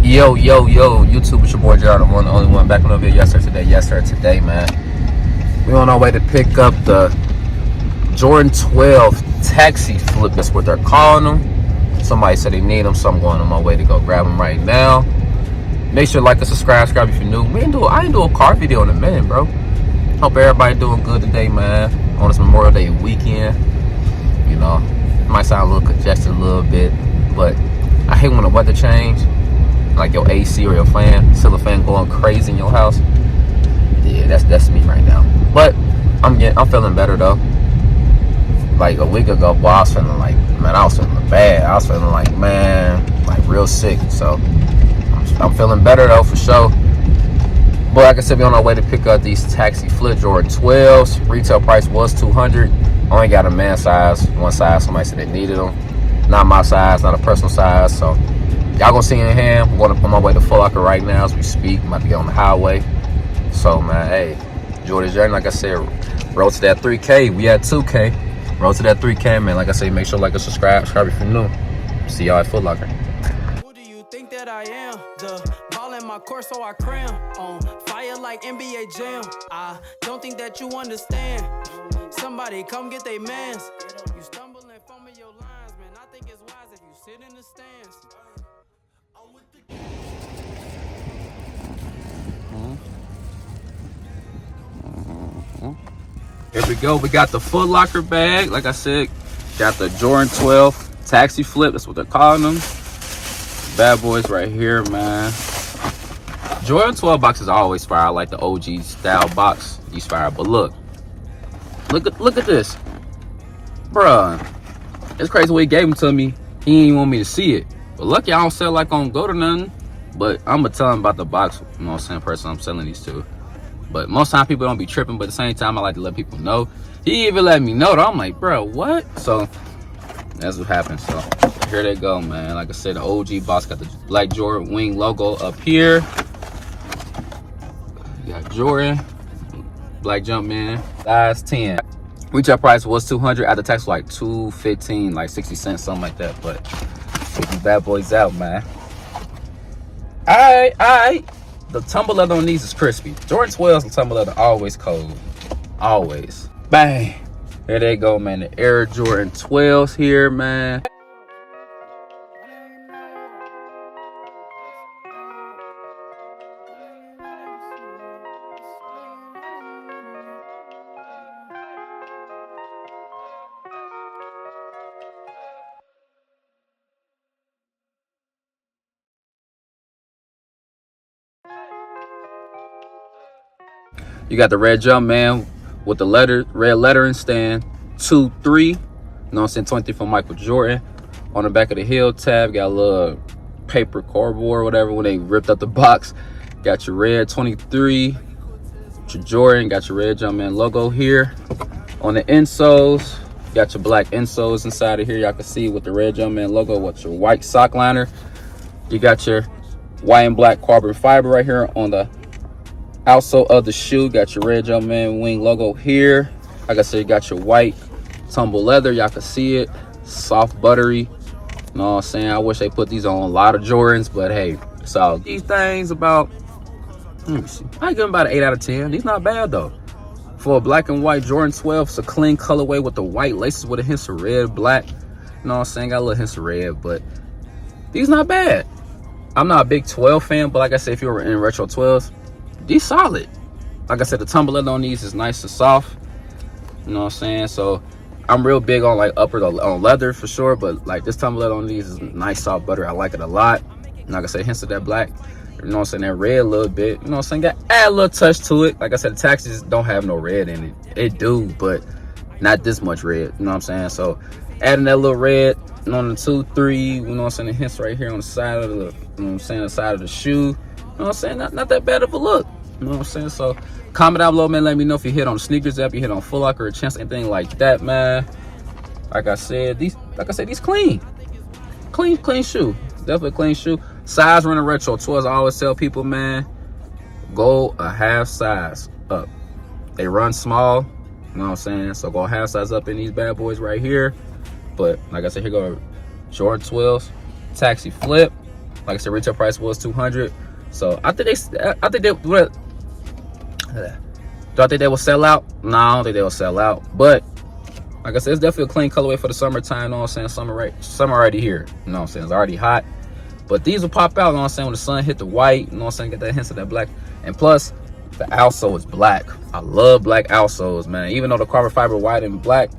Yo, YouTube, it's your boy Gerald, the one, the only one. Back on the video, yes sir, today, man. We on our way to pick up the Jordan 12 taxi flip. That's what they're calling them. Somebody said they need them, so I'm going on my way to go grab them right now. Make sure to like and subscribe if you're new. I ain't do a car video in a minute, bro. Hope everybody doing good today, man. On this Memorial Day weekend. You know, it might sound a little congested a little bit, but I hate when the weather change. Like your AC or your ceiling fan going crazy in your house. Yeah, that's me right now. But I'm feeling better though. Like a week ago, boy, I was feeling like, man, I was feeling bad. I was feeling like, man, like real sick. So I'm feeling better though for sure. But like I said, we on our way to pick up these taxi flip Jordan 12s. Retail price was $200. Only got a man size, one size. Somebody said they needed them. Not my size, not a personal size. So y'all gonna see in hand. I'm going on my way to Foot Locker right now as we speak. I'm about to get on the highway. So man, hey, Jordan's journey, like I said, road to that 3K. We at 2K. Road to that 3K, man. Like I say, make sure like and subscribe if you're new. See y'all at Foot Locker. Who do you think that I am? The ball in my court, so I cram. On fire like NBA Jam. I don't think that you understand. Somebody come get they mans. You stumble and fumble your lines, man. I think it's wise if you sit in the stands. Here we go. We got the Foot Locker bag. Like I said, got the Jordan 12 taxi flip. That's what they're calling them. Bad boys right here, man. Jordan 12 boxes are always fire. I like the OG style box. These fire. But look at this, bruh. It's crazy what he gave them to me. He didn't even want me to see it. But lucky I don't sell like on Go to nothing. But I'm gonna tell him about the box. You know what I'm saying? Person I'm selling these to. But most time people don't be tripping. But at the same time, I like to let people know. He even let me know though. I'm like, bro, what? So that's what happened. So here they go, man. Like I said, the OG box got the black Jordan wing logo up here. You got Jordan, black Jumpman, size 10. Retail price was $200. After tax, like $215, like 60 cents, something like that. But get these bad boys out, man. All right. The tumble leather on these is crispy. Jordan 12s and tumble leather always cold. Always. Bang. Here they go, man. The Air Jordan 12s here, man. You got the red Jumpman with the red lettering stand 2-3. You know what I'm saying? 23 from Michael Jordan. On the back of the heel tab, got a little paper cardboard, whatever, when they ripped up the box. Got your red 23. Your Jordan, got your red Jumpman logo here. On the insoles, got your black insoles inside of here. Y'all can see with the red Jumpman logo with your white sock liner. You got your white and black carbon fiber right here on the outsole of the shoe. Got your red Jumpman wing logo here. Like I said, you got your white tumble leather. Y'all can see it. Soft, buttery. You know what I'm saying? I wish they put these on a lot of Jordans, but hey, it's all these things about, let me see. I give them about an 8 out of 10. These not bad though. For a black and white Jordan 12, it's a clean colorway with the white laces with a hint of red, black. You know what I'm saying? Got a little hints of red, but these not bad. I'm not a big 12 fan, but like I said, if you were in retro 12s, these solid. Like I said, the tumble leather on these is nice and soft. You know what I'm saying? So I'm real big on like on leather for sure, but like this tumble leather on these is nice, soft, butter. I like it a lot. And like I said, hints of that black. You know what I'm saying? That red a little bit. You know what I'm saying? Add a little touch to it. Like I said, the taxis don't have no red in it. They do, but not this much red. You know what I'm saying? So adding that little red on the 2-3. You know what I'm saying? The hints right here on the side of the, you know what I'm saying, the side of the shoe. You know what I'm saying? Not that bad of a look. You know what I'm saying? So comment down below, man. Let me know if you hit on the sneakers app, you hit on Foot Locker or Chance, anything like that, man. Like I said, these clean shoe. Definitely a clean shoe. Size running retro 12s. I always tell people, man, go a half size up. They run small. You know what I'm saying? So go a half size up in these bad boys right here. But like I said, here go Jordan 12s, taxi flip. Like I said, retail price was $200. So I think they what? Do I think they will sell out? No, I don't think they will sell out. But like I said, it's definitely a clean colorway for the summertime. You know what I'm saying? Summer already here. You know what I'm saying? It's already hot. But these will pop out, you know what I'm saying, when the sun hit the white. You know what I'm saying? Get that hints of that black. And plus, the outsole is black. I love black outsoles, man. Even though the carbon fiber white and black,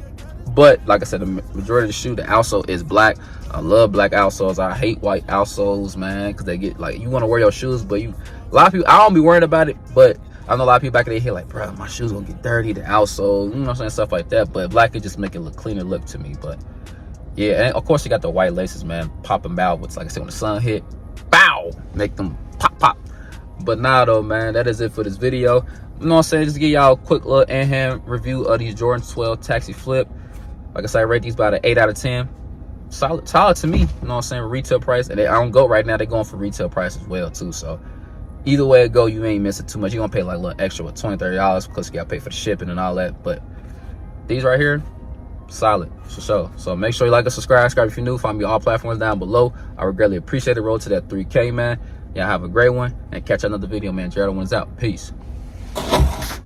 but like I said, the majority of the shoe, the outsole is black. I love black outsoles. I hate white outsoles, man, because they get like, you want to wear your shoes, but a lot of people, I don't be worried about it, but I know a lot of people back in the head like, bro, my shoes gonna get dirty, the outsole, you know what I'm saying, stuff like that. But black could just make it look cleaner look to me. But yeah, and of course you got the white laces, man, pop them out. With, like I said, when the sun hit, bow, make them pop pop. But now though, man, that is it for this video. You know what I'm saying? Just give y'all a quick little in-hand review of these Jordan 12 Taxi Flip. Like I said, I rate these about an 8 out of 10. Solid to me. You know what I'm saying? Retail price, and I don't go right now. They're going for retail price as well too. So either way it go, you ain't missing too much. You're gonna pay like a little extra with $20-$30 because you gotta pay for the shipping and all that. But these right here, solid for sure. So make sure you like and subscribe if you're new. Find me on all platforms down below. I would greatly appreciate the road to that 3K, man. Y'all have a great one and catch another video, man. Gerald Wins out. Peace.